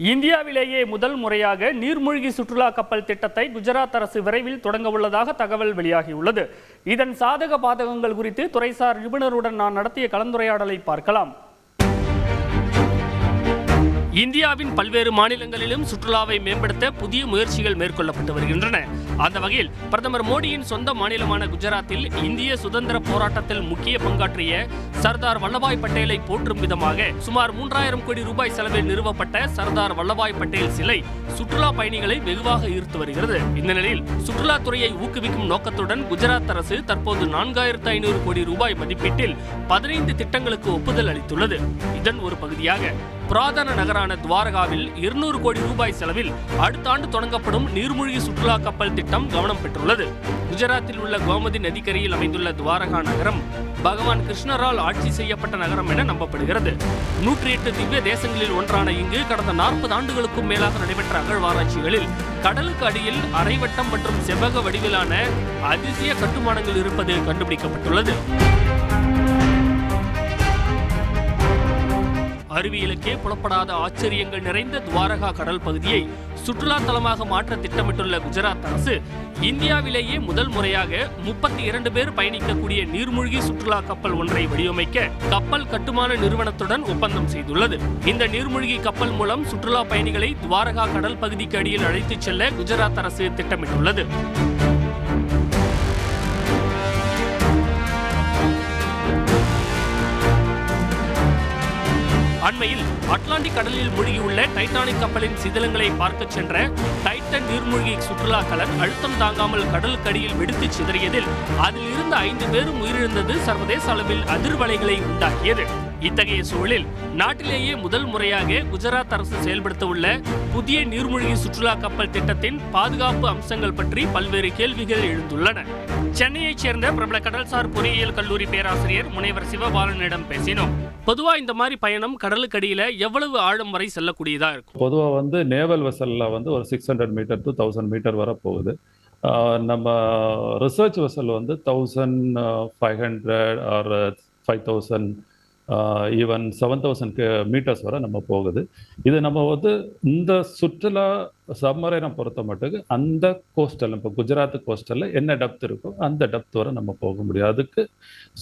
இந்தியாவிலேயே முதல் முறையாக நீர்மூழ்கி சுற்றுலா கப்பல் திட்டத்தை குஜராத் அரசு விரைவில் தொடங்க உள்ளதாக தகவல் வெளியாகியுள்ளது. இதன் சாதக பாதகங்கள் குறித்து துறைசார் நிபுணருடன் நான் நடத்திய கலந்துரையாடலை பார்க்கலாம். இந்தியாவின் பல்வேறு மாநிலங்களிலும் சுற்றுலாவை மேம்படுத்த புதிய முயற்சிகள் மேற்கொள்ளப்பட்டு வருகின்றன. அந்த வகையில் பிரதமர் மோடியின் சொந்த மாநிலமான குஜராத்தில் இந்திய சுதந்திர போராட்டத்தில் முக்கிய பங்காற்றிய சர்தார் வல்லபாய் பட்டேலை போற்றும் விதமாக சுமார் 3000 கோடி ரூபாய் செலவில் நிறுவப்பட்ட சர்தார் வல்லபாய் பட்டேல் சிலை சுற்றுலா பயணிகளை வெகுவாக ஈர்த்து வருகிறது. இந்த நிலையில் சுற்றுலாத்துறையை ஊக்குவிக்கும் நோக்கத்துடன் குஜராத் அரசு தற்போது 4500 கோடி ரூபாய் மதிப்பீட்டில் 15 திட்டங்களுக்கு ஒப்புதல் அளித்துள்ளது. இதன் ஒரு பகுதியாக புராதன நகரான துவாரகாவில் 200 கோடி ரூபாய் செலவில் அடுத்த ஆண்டு தொடங்கப்படும் நீர்மூழ்கி சுற்றுலா கப்பல் திட்டம் கவனம் பெற்றுள்ளது. குஜராத்தில் உள்ள கோமதி நதிக்கரையில் அமைந்துள்ள துவாரகா நகரம் பகவான் கிருஷ்ணரால் ஆட்சி செய்யப்பட்ட நகரம் என நம்பப்படுகிறது. 108 திவ்ய தேசங்களில் ஒன்றான இங்கு கடந்த 40 ஆண்டுகளுக்கும் மேலாக நடைபெற்ற அகழ்வாராய்ச்சிகளில் கடலுக்கு அடியில் அரைவட்டம் மற்றும் செவ்வக வடிவிலான அதிசய கட்டுமானங்கள் இருப்பது கண்டுபிடிக்கப்பட்டுள்ளது. அறிவியலுக்கே புலப்படாத ஆச்சரியங்கள் நிறைந்த துவாரகா கடல் பகுதியை சுற்றுலா தலமாக மாற்ற திட்டமிட்டுள்ள குஜராத் அரசு இந்தியாவிலேயே முதல் முறையாக 32 பேர் பயணிக்கக்கூடிய நீர்மூழ்கி சுற்றுலா கப்பல் ஒன்றை வடிவமைக்க கப்பல் கட்டுமான நிறுவனத்துடன் ஒப்பந்தம் செய்துள்ளது. இந்த நீர்மூழ்கி கப்பல் மூலம் சுற்றுலா பயணிகளை துவாரகா கடல் பகுதிக்கு அடியில் அழைத்துச் செல்ல குஜராத் அரசு திட்டமிட்டுள்ளது. அண்மையில் அட்லாண்டிக் கடலில் மூழ்கியுள்ள டைட்டானிக் கப்பலின் சிதிலங்களை பார்க்க சென்ற டைட்டன் நீர்மூழ்கி சுற்றுலா கலன் அழுத்தம் தாங்காமல் கடலுக்கடியில் வெடித்து சிதறியதில் அதில் இருந்த 5 பேரும் உயிரிழந்தது சர்வதேச அளவில் அதிர்வலைகளை உண்டாக்கியது. இத்தகைய சூழலில் நாட்டிலேயே முதல் முறையாக குஜராத் அரசு செயல்படுத்த உள்ள புதிய நீர்மூழ்கி சுற்றுலா கப்பல் திட்டத்தின் பாதுகாப்பு அம்சங்கள் பற்றி பல்வேறு கேள்விகள் எழுந்துள்ளன. சென்னையைச் சேர்ந்த பிரபல கடல்சார் பொறியியல் கல்லூரி பேராசிரியர் முனைவர் சிவபாலனிடம் பேசினோம். பொதுவா இந்த மாதிரி பயணம் கடலுக்கடியில எவ்வளவு ஆழம் வரை செல்லக்கூடியதா இருக்கும்? பொதுவா நேவல் வெசல்ல ஒரு 600 மீட்டர் to 1000 மீட்டர் வரை போகுது. நம்ம research vessel 1500 or 5000 even 7000 metres வரை நம்ம போகுது. இது நம்ம இந்த சுற்றுலா சப்மரைனை பொறுத்த மட்டுக்கு அந்த கோஸ்டல் இப்போ குஜராத் கோஸ்டல்ல என்ன டெப்த் இருக்கோ அந்த டெப்த் வரை நம்ம போக முடியும். அதுக்கு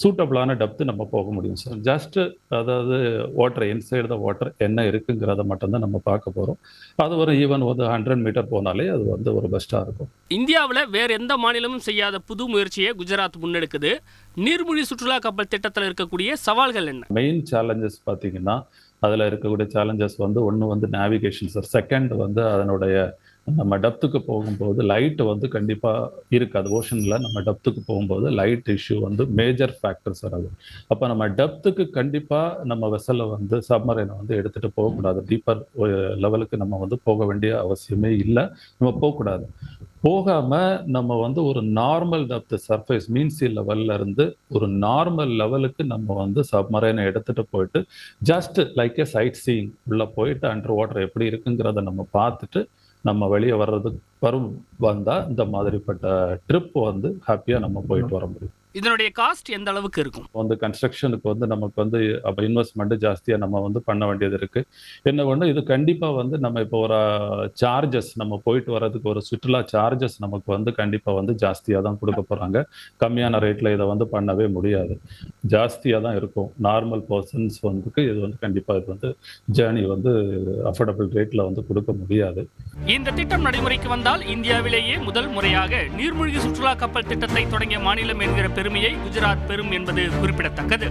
சூட்டபிளான டெப்த் நம்ம போக முடியும். ஸோ ஜஸ்ட் அதாவது வாட்டர் இன்சைடு த வாட்டர் என்ன இருக்குங்கிறத மட்டும்தான் நம்ம பார்க்க போகிறோம். அது ஈவன் 100 மீட்டர் போனாலே அது ஒரு பெஸ்ட்டாக இருக்கும். இந்தியாவில் வேற எந்த மாநிலமும் செய்யாத புது முயற்சியை குஜராத் முன்னெடுக்குது. நீர்மூழ்கி சுற்றுலா கப்பல் திட்டத்தில் இருக்கக்கூடிய சவால்கள் என்ன? மெயின் சேலஞ்சஸ் பார்த்தீங்கன்னா அதில் இருக்கக்கூடிய சேலஞ்சஸ் ஒன்று நேவிகேஷன் சார். செகண்ட் அதனுடைய நம்ம டெப்த்துக்கு போகும்போது லைட் கண்டிப்பாக இருக்காது. ஓஷனில் நம்ம டெப்த்துக்கு போகும்போது light issue major factor sir. அது அப்போ நம்ம டெப்த்துக்கு கண்டிப்பாக நம்ம வெசலை சப்மரைனை எடுத்துகிட்டு போகக்கூடாது. டீப்பர் லெவலுக்கு நம்ம போக வேண்டிய அவசியமே இல்லை. நம்ம போகக்கூடாது. போகாமல் நம்ம ஒரு நார்மல் டெப்த் சர்ஃபேஸ் மீன்சி லெவல்ல இருந்து ஒரு நார்மல் லெவலுக்கு நம்ம சப்மரைனை எடுத்துகிட்டு போயிட்டு ஜஸ்ட் லைக் ஏ சைட் சீயிங் உள்ளே போயிட்டு அண்டர் வாட்டர் எப்படி இருக்குங்கிறத நம்ம பார்த்துட்டு நம்ம வெளியே வந்தால் இந்த மாதிரிப்பட்ட ட்ரிப் ஹாப்பியாக நம்ம போயிட்டு வர முடியும். இதனுடைய காஸ்ட் எந்த அளவுக்கு இருக்கும்? கன்ஸ்ட்ரக்ஷனுக்கு நமக்கு அப்போ இன்வெஸ்ட்மெண்ட் ஜாஸ்தியாக நம்ம பண்ண வேண்டியது இருக்கு. என்ன ஒன்று இது கண்டிப்பாக நம்ம இப்போ ஒரு சார்ஜஸ் நம்ம போயிட்டு வர்றதுக்கு ஒரு சுற்றுலா சார்ஜஸ் நமக்கு கண்டிப்பாக ஜாஸ்தியாக தான் கொடுக்க போகிறாங்க. கம்மியான ரேட்டில் இதை பண்ணவே முடியாது. ஜாஸ்தியாக தான் இருக்கும். நார்மல் பர்சன்ஸ் இது கண்டிப்பாக இது ஜேர்னி அஃபோர்டபுள் ரேட்டில் கொடுக்க முடியாது. இந்த திட்டம் நடைமுறைக்கு வந்தால் இந்தியாவிலேயே முதல் முறையாக நீர்மூழ்கி சுற்றுலா கப்பல் திட்டத்தை தொடங்கிய மாநிலம் என்கிற பெருமையை குஜராத் பெறும் என்பது குறிப்பிடத்தக்கது.